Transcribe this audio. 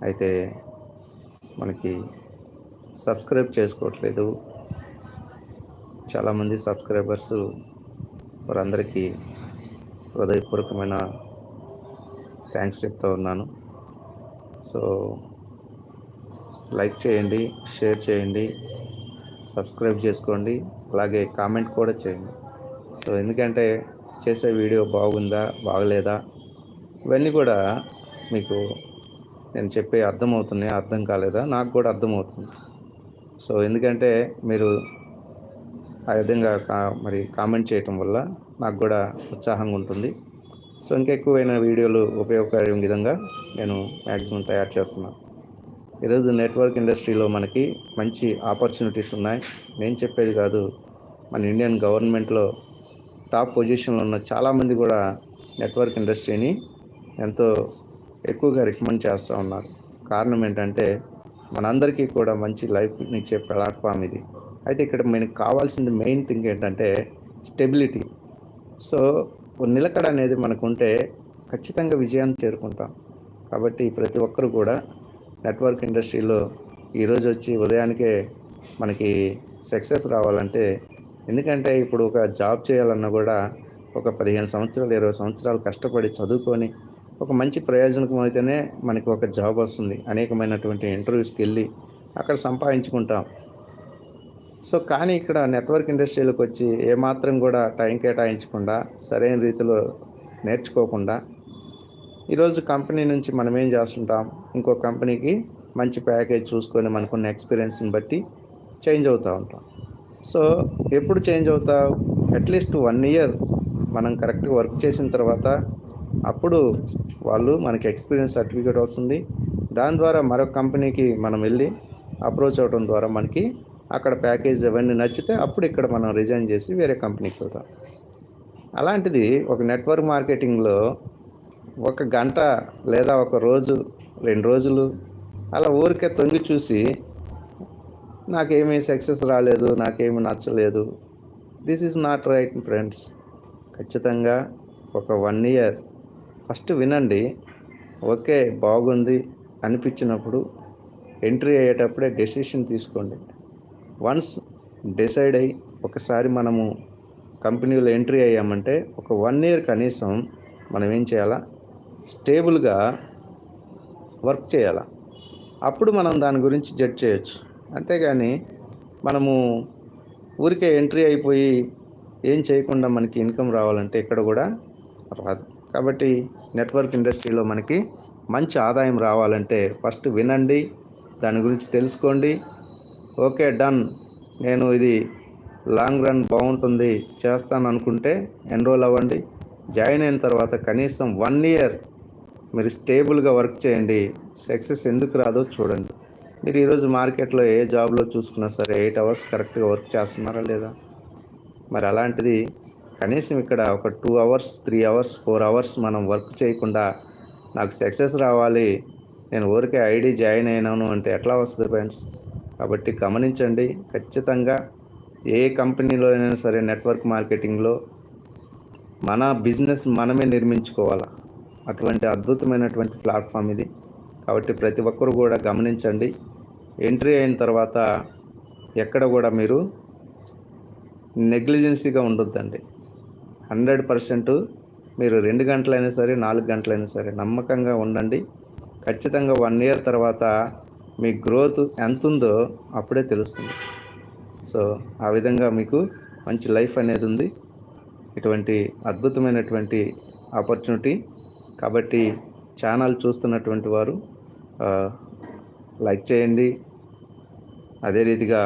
అయితే మనకి సబ్స్క్రైబ్ చేసుకోవట్లేదు. చాలామంది సబ్స్క్రైబర్స్ వారందరికీ హృదయపూర్వకమైన థ్యాంక్స్ చెప్తూ ఉన్నాను. సో లైక్ చేయండి, షేర్ చేయండి, సబ్స్క్రైబ్ చేసుకోండి, అలాగే కామెంట్ కూడా చేయండి. సో ఎందుకంటే చేసే వీడియో బాగుందా బాగలేదా ఇవన్నీ కూడా మీకు నేను చెప్పే అర్థమవుతున్నాయి, అర్థం కాలేదా నాకు కూడా అర్థమవుతుంది. సో ఎందుకంటే మీరు ఆ విధంగా మరి కామెంట్ చేయటం వల్ల నాకు కూడా ఉత్సాహంగా ఉంటుంది. సో ఇంకా ఎక్కువైన వీడియోలు ఉపయోగపడే విధంగా నేను మ్యాక్సిమం తయారు చేస్తున్నాను. ఈరోజు నెట్వర్క్ ఇండస్ట్రీలో మనకి మంచి ఆపర్చునిటీస్ ఉన్నాయి. నేను చెప్పేది కాదు, మన ఇండియన్ గవర్నమెంట్లో టాప్ పొజిషన్లో ఉన్న చాలామంది కూడా నెట్వర్క్ ఇండస్ట్రీని ఎంతో ఎక్కువగా రికమెండ్ చేస్తూ ఉన్నారు. కారణం ఏంటంటే మనందరికీ కూడా మంచి లైఫ్ ఇచ్చే ప్లాట్ఫామ్ ఇది. అయితే ఇక్కడ మనకు కావాల్సింది మెయిన్ థింగ్ ఏంటంటే స్టెబిలిటీ. సో నిలకడ అనేది మనకు ఉంటే ఖచ్చితంగా విజయాన్ని చేరుకుంటాం. కాబట్టి ప్రతి ఒక్కరు కూడా నెట్వర్క్ ఇండస్ట్రీలో ఈరోజు వచ్చి ఉదయానికే మనకి సక్సెస్ రావాలంటే, ఎందుకంటే ఇప్పుడు ఒక జాబ్ చేయాలన్నా కూడా ఒక 15 సంవత్సరాలు 20 సంవత్సరాలు కష్టపడి చదువుకొని ఒక మంచి ప్రయోజనం అయితేనే మనకి ఒక జాబ్ వస్తుంది. అనేకమైనటువంటి ఇంటర్వ్యూస్కి వెళ్ళి అక్కడ సంపాదించుకుంటాం. సో కానీ ఇక్కడ నెట్వర్క్ ఇండస్ట్రీలోకి వచ్చి ఏమాత్రం కూడా టైం కేటాయించకుండా సరైన రీతిలో నేర్చుకోకుండా ఈరోజు కంపెనీ నుంచి మనం ఏం చేస్తుంటాం, ఇంకో కంపెనీకి మంచి ప్యాకేజ్ చూసుకొని మనకున్న ఎక్స్పీరియన్స్ని బట్టి చేంజ్ అవుతూ ఉంటాం. సో ఎప్పుడు చేంజ్ అవుతావు, అట్లీస్ట్ 1 ఇయర్ మనం కరెక్ట్గా వర్క్ చేసిన తర్వాత అప్పుడు వాళ్ళు మనకి ఎక్స్పీరియన్స్ సర్టిఫికేట్ వస్తుంది. దాని ద్వారా మరొక కంపెనీకి మనం వెళ్ళి అప్రోచ్ అవ్వడం ద్వారా మనకి అక్కడ ప్యాకేజ్ అవన్నీ నచ్చితే అప్పుడు ఇక్కడ మనం రిజైన్ చేసి వేరే కంపెనీకి వెళ్తాం. అలాంటిది ఒక నెట్వర్క్ మార్కెటింగ్లో 1 గంట లేదా 1 రోజు 2 రోజులు అలా ఊరికే తొంగి చూసి నాకేమీ సక్సెస్ రాలేదు, నాకేమీ నచ్చలేదు, this is not right friends. ఖచ్చితంగా ఒక 1 ఇయర్ ఫస్ట్ వినండి. ఓకే బాగుంది అనిపించినప్పుడు ఎంట్రీ అయ్యేటప్పుడే డెసిషన్ తీసుకోండి. వన్స్ డిసైడ్ అయ్యి ఒకసారి మనము కంపెనీలో ఎంట్రీ అయ్యామంటే ఒక 1 ఇయర్ కనీసం మనం ఏం చేయాలా, స్టేబుల్గా వర్క్ చేయాలా. అప్పుడు మనం దాని గురించి జడ్జ్ చేయొచ్చు. అంతేగాని మనము ఊరికే ఎంట్రీ అయిపోయి ఏం చేయకుండా మనకి ఇన్కమ్ రావాలంటే ఇక్కడ కూడా రాదు. కాబట్టి నెట్వర్క్ ఇండస్ట్రీలో మనకి మంచి ఆదాయం రావాలంటే ఫస్ట్ వినండి, దాని గురించి తెలుసుకోండి. ఓకే డన్, నేను ఇది లాంగ్ రన్ బాగుంటుంది చేస్తాను అనుకుంటే ఎన్రోల్ అవ్వండి. జాయిన్ అయిన తర్వాత కనీసం 1 ఇయర్ మీరు స్టేబుల్గా వర్క్ చేయండి. సక్సెస్ ఎందుకు రాదో చూడండి. మీరు ఈరోజు మార్కెట్లో ఏ జాబ్లో చూసుకున్నా సరే 8 అవర్స్ కరెక్ట్గా వర్క్ చేస్తున్నారా లేదా? మరి అలాంటిది కనీసం ఇక్కడ ఒక 2 అవర్స్ 3 అవర్స్ 4 అవర్స్ మనం వర్క్ చేయకుండా నాకు సక్సెస్ రావాలి, నేను ఊరికే ఐడి జాయిన్ అయినాను అంటే ఎట్లా వస్తుంది ఫ్రెండ్స్? కాబట్టి గమనించండి. ఖచ్చితంగా ఏ కంపెనీలో అయినా సరే నెట్వర్క్ మార్కెటింగ్లో మన బిజినెస్ మనమే నిర్మించుకోవాలి. అటువంటి అద్భుతమైనటువంటి ప్లాట్ఫామ్ ఇది. కాబట్టి ప్రతి ఒక్కరు కూడా గమనించండి. ఎంట్రీ అయిన తర్వాత ఎక్కడ కూడా మీరు నెగ్లిజెన్సీగా ఉండొద్దండి. 100% మీరు 2 గంటలైనా సరే 4 గంటలైనా సరే నమ్మకంగా ఉండండి. ఖచ్చితంగా 1 ఇయర్ తర్వాత మీ గ్రోత్ ఎంత ఉందో అప్పుడే తెలుస్తుంది. సో ఆ విధంగా మీకు మంచి లైఫ్ అనేది ఉంది. ఇటువంటి అద్భుతమైనటువంటి ఆపర్చునిటీ. కాబట్టి ఛానల్ చూస్తున్నటువంటి వారు లైక్ చేయండి, అదే రీతిగా